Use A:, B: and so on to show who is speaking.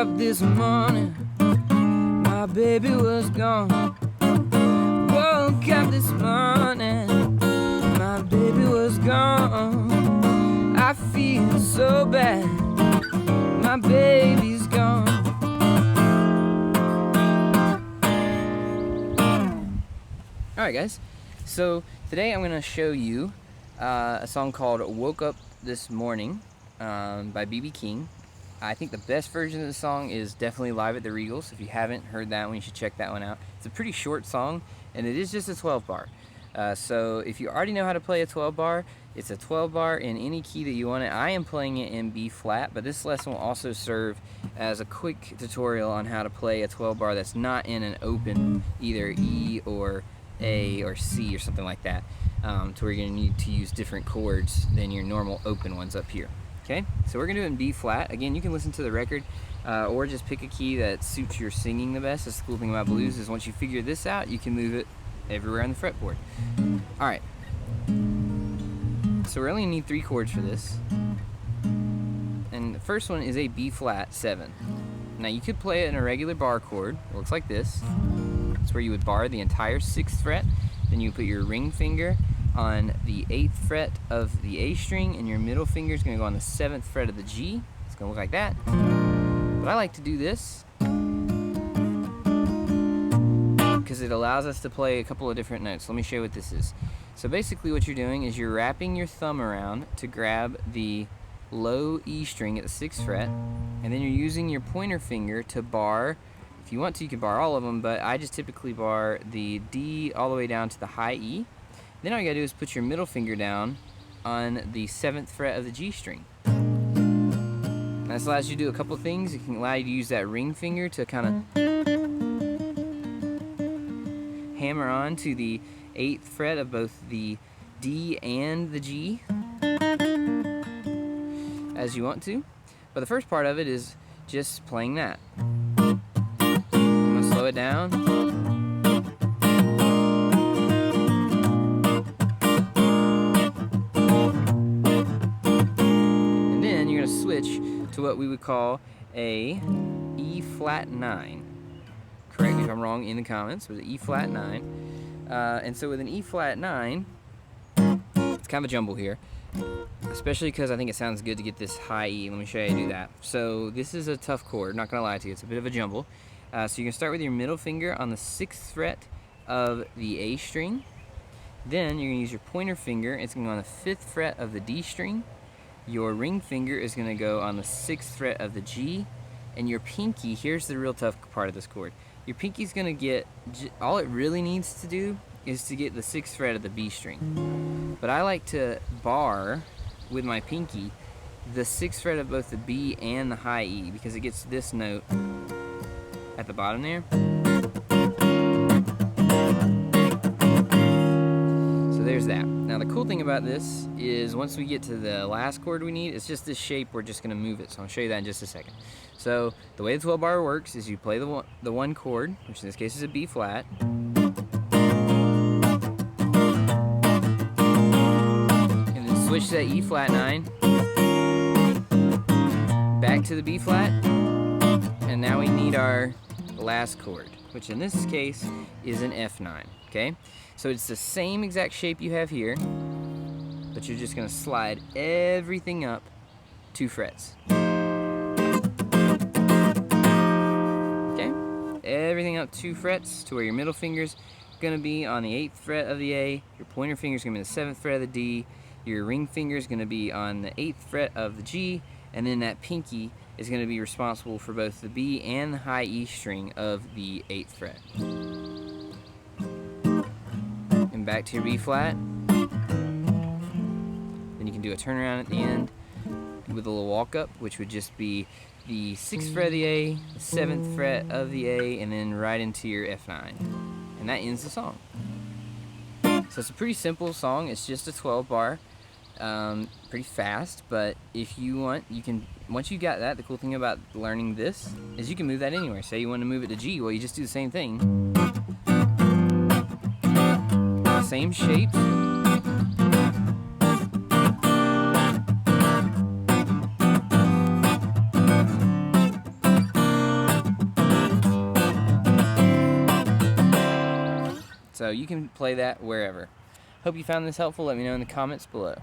A: up this morning, my baby was gone. Woke up this morning, my baby was gone. I feel so bad, my baby's gone. Alright guys, so today I'm going to show you a song called Woke Up This Morning by B.B. King. I think the best version of the song is definitely live at the Regals. If you haven't heard that one, you should check that one out. It's a pretty short song, and it is just a 12 bar. So if you already know how to play a 12 bar, it's a 12 bar in any key that you want it. I am playing it in B flat, but this lesson will also serve as a quick tutorial on how to play a 12 bar that's not in an open either E or A or C or something like that, to where you're going to need to use different chords than your normal open ones up here. Okay, so we're going to do it in B flat. Again, you can listen to the record or just pick a key that suits your singing the best. That's the cool thing about blues, is once you figure this out, you can move it everywhere on the fretboard. Alright, so we only need 3 chords for this. And the first one is a B flat 7. Now you could play it in a regular bar chord. It looks like this. It's where you would bar the entire 6th fret. Then you put your ring finger on the 8th fret of the A string, and your middle finger is going to go on the 7th fret of the G. It's going to look like that. But I like to do this because it allows us to play a couple of different notes. Let me show you what this is. So basically what you're doing is you're wrapping your thumb around to grab the low E string at the 6th fret, and then you're using your pointer finger to bar. If you want to, you can bar all of them, but I just typically bar the D all the way down to the high E. Then all you gotta do is put your middle finger down on the 7th fret of the G string. And this allows you to do a couple things. It can allow you to use that ring finger to kind of hammer on to the 8th fret of both the D and the G as you want to. But the first part of it is just playing that. I'm gonna slow it down. Switch to what we would call a E flat 9. Correct me if I'm wrong in the comments. With an E flat 9, and so with an E flat 9, it's kind of a jumble here, especially because I think it sounds good to get this high E. Let me show you how to do that. So this is a tough chord. Not gonna lie to you, it's a bit of a jumble. So you can start with your middle finger on the 6th fret of the A string. Then you're gonna use your pointer finger. It's gonna go on the 5th fret of the D string. Your ring finger is going to go on the 6th fret of the G, and your pinky, here's the real tough part of this chord. Your pinky's going to get, all it really needs to do is to get the 6th fret of the B string. But I like to bar with my pinky the 6th fret of both the B and the high E, because it gets this note at the bottom there. So there's that. Now the cool thing about this is once we get to the last chord we need, it's just this shape, we're just going to move it. So I'll show you that in just a second. So the way the 12 bar works is you play the one chord, which in this case is a B flat. And then switch to that E flat 9. Back to the B flat. And now we need our last chord, which in this case is an F9. Okay? So it's the same exact shape you have here, but you're just going to slide everything up 2 frets. Okay? Everything up 2 frets to where your middle finger's going to be on the 8th fret of the A, your pointer finger's going to be the 7th fret of the D, your ring finger's going to be on the 8th fret of the G, and then that pinky is going to be responsible for both the B and the high E string of the 8th fret. And back to your B flat. Then you can do a turnaround at the end with a little walk up, which would just be the 6th fret of the A, the 7th fret of the A, and then right into your F9. And that ends the song. So it's a pretty simple song. It's just a 12 bar. Pretty fast, but if you want, you can, once you got that, the cool thing about learning this is you can move that anywhere. Say you want to move it to G, well you just do the same thing. Same shape. So you can play that wherever. Hope you found this helpful. Let me know in the comments below.